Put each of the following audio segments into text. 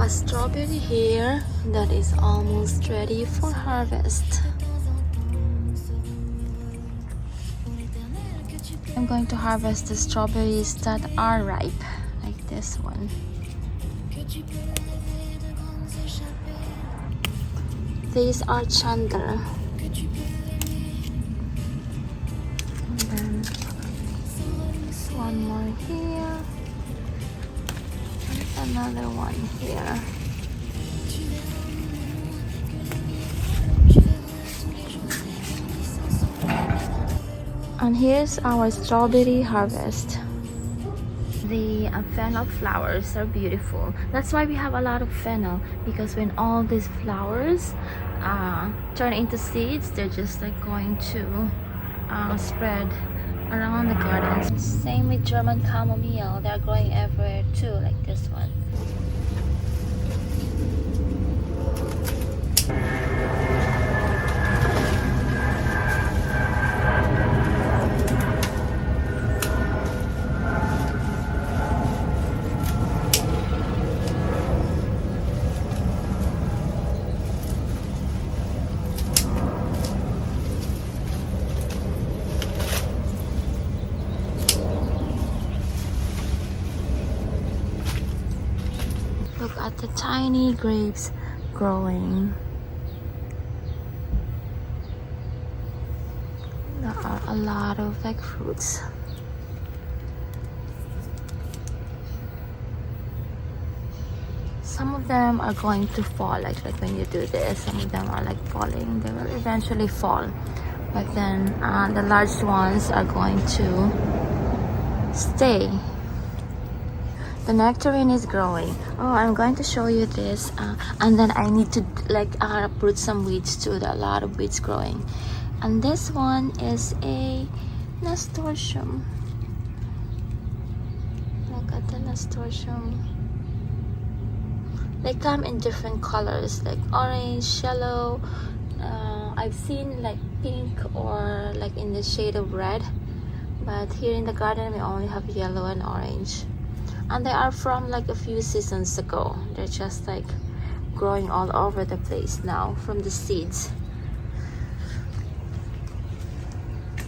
a strawberry here that is almost ready for harvest. I'm going to harvest the strawberries that are ripe, like this one. These are Chandler. And then one more here. And another one here. And here's our strawberry harvest. The fennel flowers are beautiful. That's why we have a lot of fennel, because when all these flowers turn into seeds, they're just like going to spread around the garden. Same with German chamomile. They're growing everywhere too, like this one. Look at the tiny grapes growing. There are a lot of like fruits. Some of them are going to fall, like when you do this, some of them are like falling. They will eventually fall. But then the large ones are going to stay. The nectarine is growing. Oh, I'm going to show you this. And then I need to like uproot some weeds too. There are a lot of weeds growing. And this one is a nasturtium. Look at the nasturtium. They come in different colors, like orange, yellow. I've seen like pink or like in the shade of red. But here in the garden, we only have yellow and orange. And they are from like a few seasons ago. They're just like growing all over the place now from the seeds.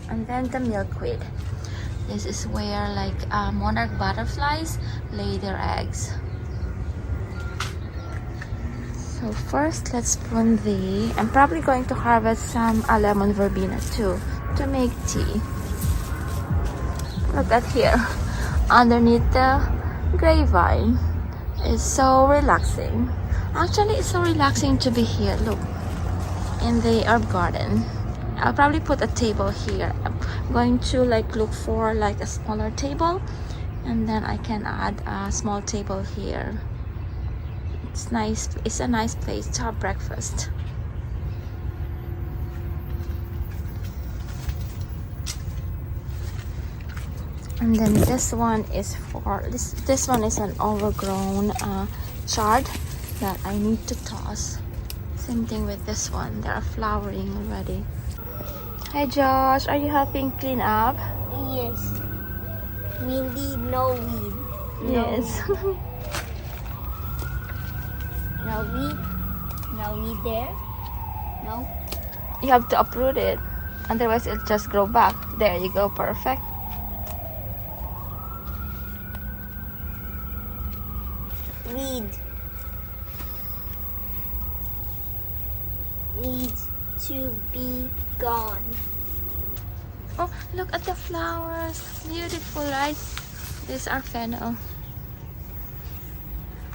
And then the milkweed. This is where like monarch butterflies lay their eggs. So first, let's prune I'm probably going to harvest some lemon verbena too to make tea. Look at here, underneath the grapevine. It's so relaxing. Actually, it's so relaxing to be here. Look, in the herb garden. I'll probably put a table here. I'm going to like look for like a smaller table, and then I can add a small table here. It's nice. It's a nice place to have breakfast. And then this one is for this one is an overgrown chard that I need to toss. Same thing with this one. They are flowering already. Hey Josh, are you helping clean up? Yes. We need no weed. Yes. No weed. No weed there. No. You have to uproot it, otherwise it'll just grow back. There you go, perfect. Weed. Needs to be gone. Oh, look at the flowers. Beautiful, right? These are fennel.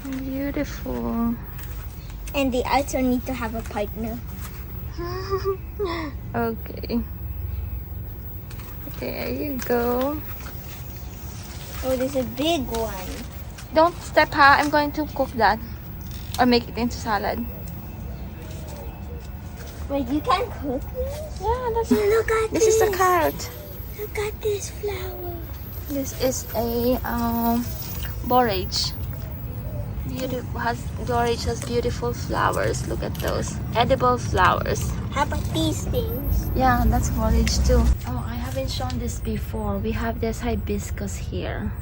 Beautiful. And they also need to have a partner. Okay. There you go. Oh, there's a big one. Don't step high. I'm going to cook that or make it into salad. Wait, you can cook this? Yeah, that's Look at this is a carrot. Look at this flower. This is a borage. Borage has beautiful flowers. Look at those edible flowers. How about these things? Yeah, that's borage too. Oh, I haven't shown this before. We have this hibiscus here.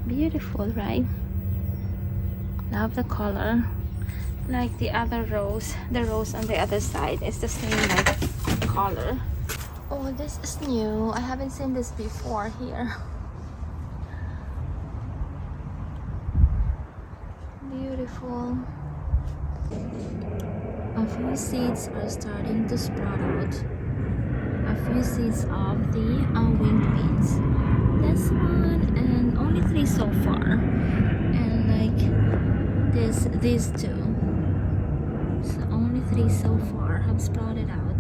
Beautiful, right? Love the color. Like the other rose, the rose on the other side is the same like color. Oh, this is new. I haven't seen this before here. Beautiful. A few seeds are starting to sprout out. A few seeds of the winged beans. This one, and only 3 so far. And like these two. So only 3 so far have sprouted out.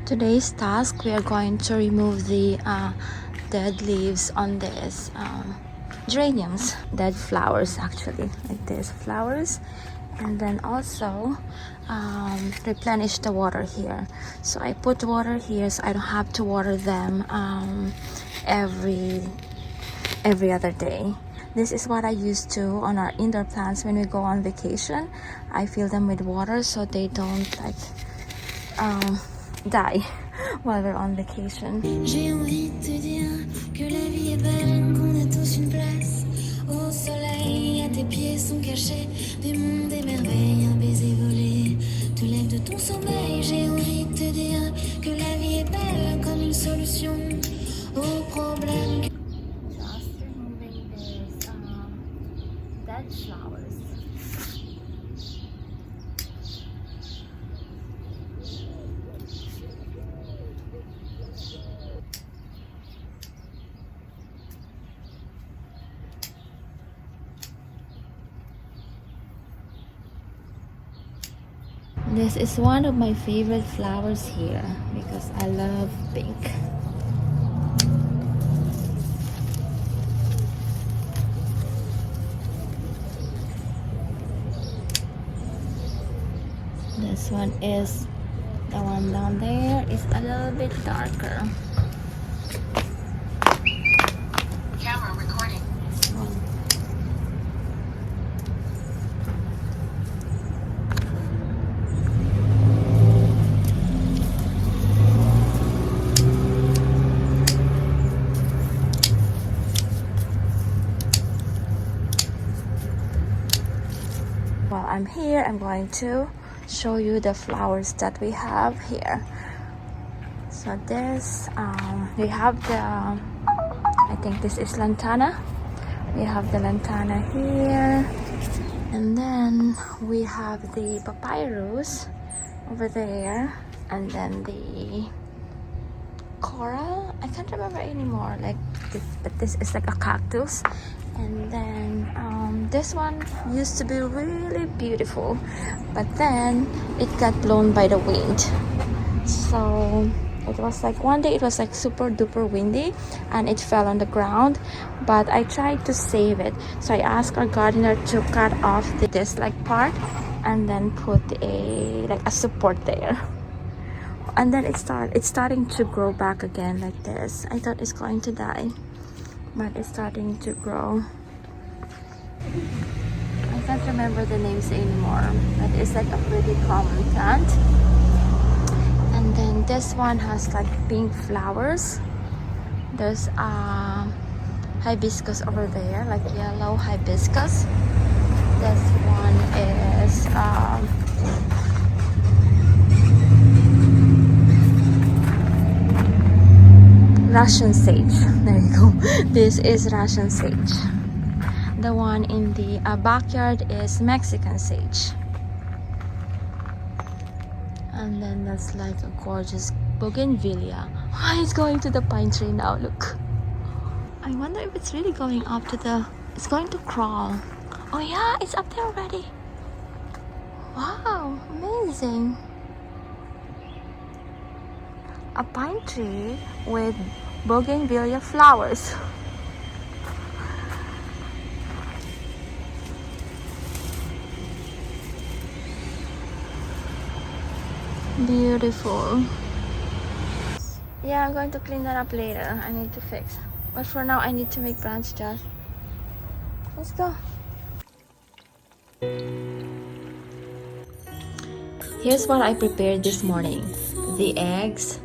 Today's task, we are going to remove the dead leaves on this geraniums, dead flowers actually, like this flowers, and then also replenish the water here. So I put water here so I don't have to water them every other day. This is what I used to on our indoor plants when we go on vacation. I fill them with water so they don't like die while we're on vacation. J'ai envie de te dire que la vie est belle, qu'on a tous une place au soleil. À tes pieds sont cachés des mondes et merveilles. Un baiser volé te lève de ton sommeil. J'ai envie de te dire que la vie est belle comme une solution aux problèmes. Just removing this dead flowers. This is one of my favorite flowers here because I love pink. This one is, the one down there is a little bit darker. Camera recording. This one. While I'm here, I'm going to show you the flowers that we have here. So this, we have the, I think this is lantana. We have the lantana here. And then we have the papyrus over there. And then the coral, I can't remember anymore, like this, but this is like a cactus. And then this one used to be really beautiful, but then it got blown by the wind. So it was like one day it was like super duper windy and it fell on the ground, but I tried to save it. So I asked our gardener to cut off this like part and then put a support there. And then it's starting to grow back again like this. I thought it's going to die, but it's starting to grow. I can't remember the names anymore, but it's like a pretty common plant. And then this one has like pink flowers. There's hibiscus over there, like yellow hibiscus. This one is Russian sage. There you go. This is Russian sage. The one in the backyard is Mexican sage. And then that's like a gorgeous bougainvillea. Oh, it's going to the pine tree now, look. I wonder if it's really going up to the... It's going to crawl. Oh yeah, it's up there already. Wow, amazing. A pine tree with bougainvillea flowers. Beautiful. Yeah, I'm going to clean that up later. I need to fix. But for now, I need to make branch jars. Let's go. Here's what I prepared this morning. The eggs.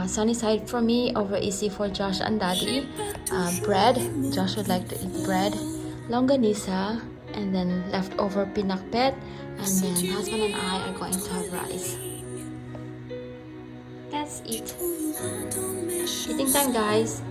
Sunny side for me, over easy for Josh and Daddy. Bread. Josh would like to eat bread. Longanisa. and then leftover pinakbet, and then husband and I are going to have rice. Let's eat. Eating time, guys.